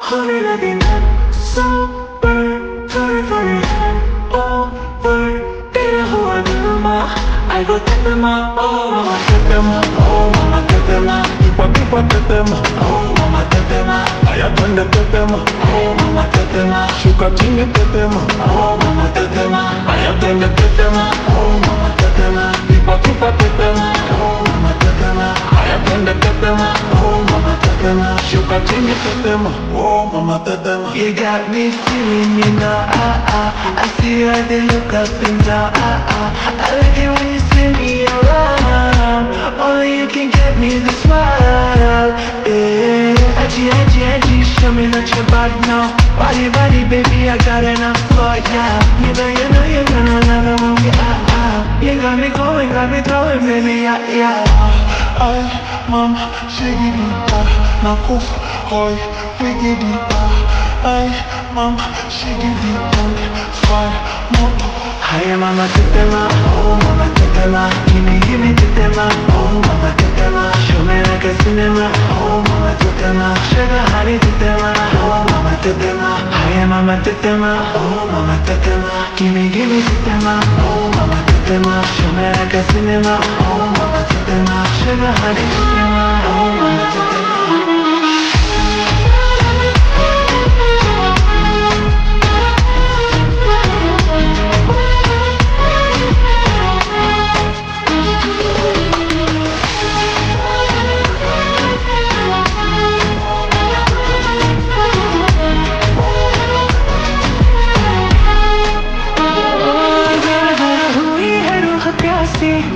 होने लगी ना सुपर थोड़ी थोड़ी है ओवर तेरा हुआ दिलमा I go tetema oh mama tetema pipa pipa tetema oh mama tetema aya twende tetema oh mama tetema shuka chini tetema oh mama tetema aya twende tetema oh mama tetema pipa pipa tetema oh mama tetema aya twende tetema oh mama tetema shuka chini tetema oh mama tetema. You got me feeling you know I see how they look up and down I like it when you spin me around. Only you can get me this smile. Yeah. Edgy, show me that you're bad now. Body, baby, I got enough for ya. You know you're gonna love it when we You got me going, got me throwing, baby, yeah. Ay, mama, shigidita, nakufa, hoy, wigidita. Ay, mama, shigidita, fire, moto. Hi, mama, tetema, oh, mama, tetema. Give me tetema, oh, mama, tetema. Show me like a cinema, oh, mama, tetema. Sugar honey, tetema, oh, mama, tetema. Hi, mama, tetema, oh, mama, tetema. Give me tetema, oh, mama, tetema. Show me like a cinema, oh, mama, tetema. Sugar honey, tetema, oh, mama, tetema.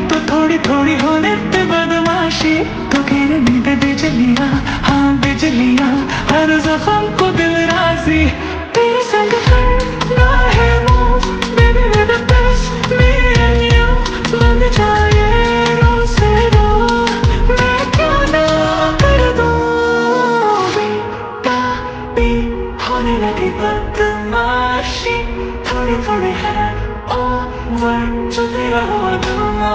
तो थोड़ी थोड़ी होने पे बदमाशी तो घेरे में बिजलियाँ हाँ बिजलियाँ हर जख्म को दिल राजी तेरे संग करना है move baby we're the best me and you बन जाए रोज़ से रोज़ मैं क्यों ना कर दूँ बेताबी होने लगी बदमाशी थोड़ी थोड़ी है over जो तेरा हुआ दिलमा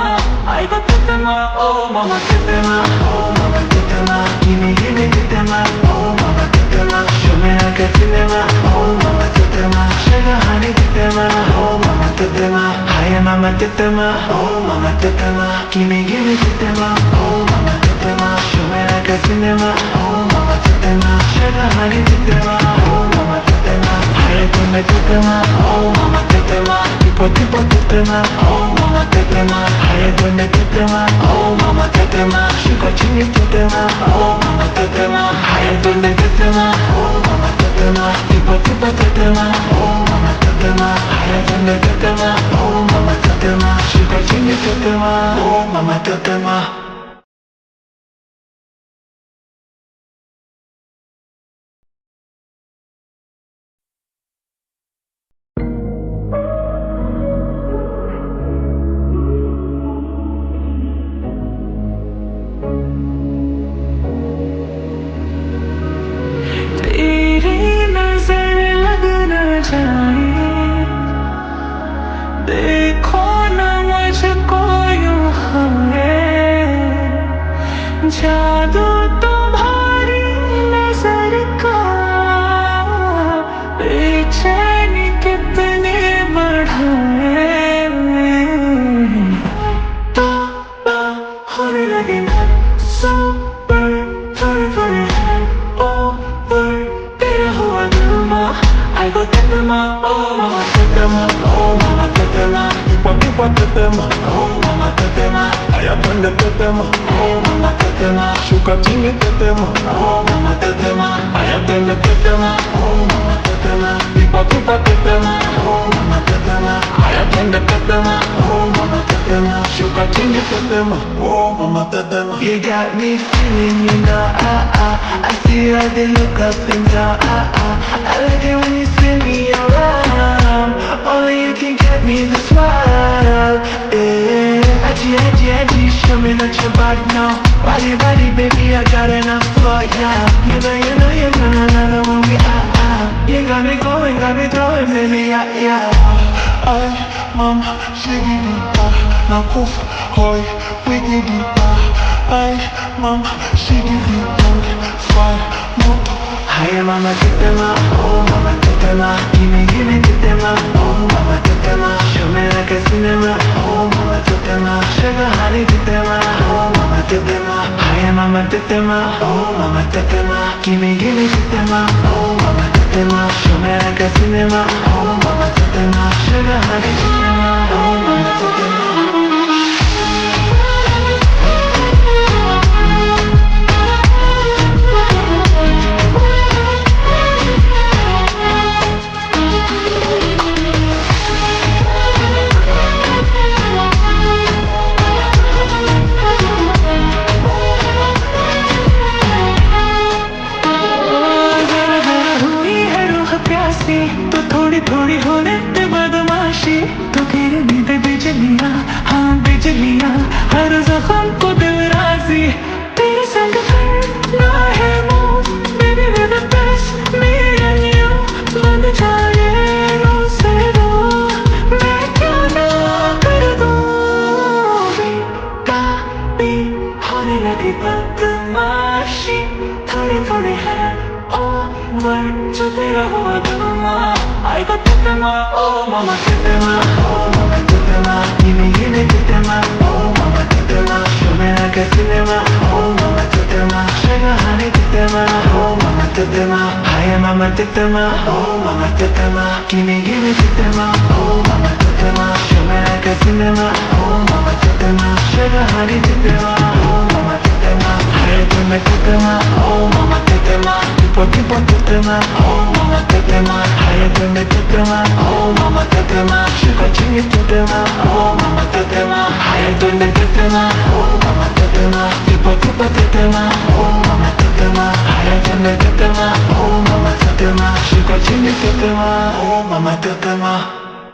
I got tetema oh mama tetema oh mama tetema give me tetema oh mama tetema show me like a cinema oh mama tetema sugar honey tetema oh mama tetema hi mama tetema oh mama tetema give me tetema oh mama tetema show me like a cinema oh mama tetema sugar honey tetema oh mama tetema hi tetema oh mama tetema tipo tetema oh mama tetema hi tetema oh mama tetema shuka chini tetema oh mama tetema hi tetema oh mama tetema tipo tetema oh mama tetema hi tetema oh mama tetema shuka chini tetema oh mama tetema. देखो ना मुझको यूं है जादू तुम्हारी नजर का बेचैनी कितने बढ़ाए तो होने लगी ना सुपर थोड़ी थोड़ी है ओवर तेरा हुआ दिलमा I go tetema oh mama tetema oh mama tetema pipa tetema oh mama tetema aya twende tetema oh mama tetema shuka chini tetema oh mama tetema aya twende tetema oh mama tetema pipa tetema oh mama tetema aya twende tetema oh mama tetema shuka chini tetema oh mama tetema. You got me feeling you know I see how they look up and down I like it when you spin me around. Only you can get me the smile. Yeah. Edgy, show me that you're bad now. Body, baby, I got enough for ya. You know you're gonna love it when we You got me going, got me throwing, baby, yeah. Ay, mama, shigidita, nakufa, hoy, wigidita. Ay, mama, she give you 1, 5 more. Hi, mama, tetema, oh mama, tetema. Gimme, tetema, oh mama, tetema. Show me like a cinema, oh mama, tetema. Sugar honey, tetema, oh mama, tetema. Hi, mama, tetema, oh mama, tetema. Gimme, tetema, oh mama, tetema. Show me like a cinema, oh mama, tetema. Sugar honey, tetema, oh mama, tetema. तो थोड़ी थोड़ी होने ते बदमाशी तो तेरे नींद बिजलियाँ हाँ बिजलियाँ हर जख्म को दिल राजी तेरे संग करना है move baby we're the best me and you बन जाए रोज़ रो मैं क्या ना कर दूँ बेताबी होने लगी बदमाशी थोड़ी थोड़ी है over जो तेरा हुआ धुमा I got tetema, oh mama tetema, oh mama tetema. Gimme tetema, oh mama tetema. Show me like a cinema, oh mama tetema. Sugar honey tetema, oh mama tetema. Hi mama tetema, oh mama tetema. Gimme tetema, oh mama tetema. Show me like a cinema, oh mama tetema. Sugar honey tetema, oh mama tetema. Hi tetema, oh mama tetema. Tipo tetema, oh mama tetema. Hi tetema, oh mama tetema. Sugar chini tetema, oh mama tetema. Hi tetema, oh mama tetema. Tipo tetema, oh mama tetema. Hi tetema, oh mama tetema. Sugar chini tetema, oh mama tetema.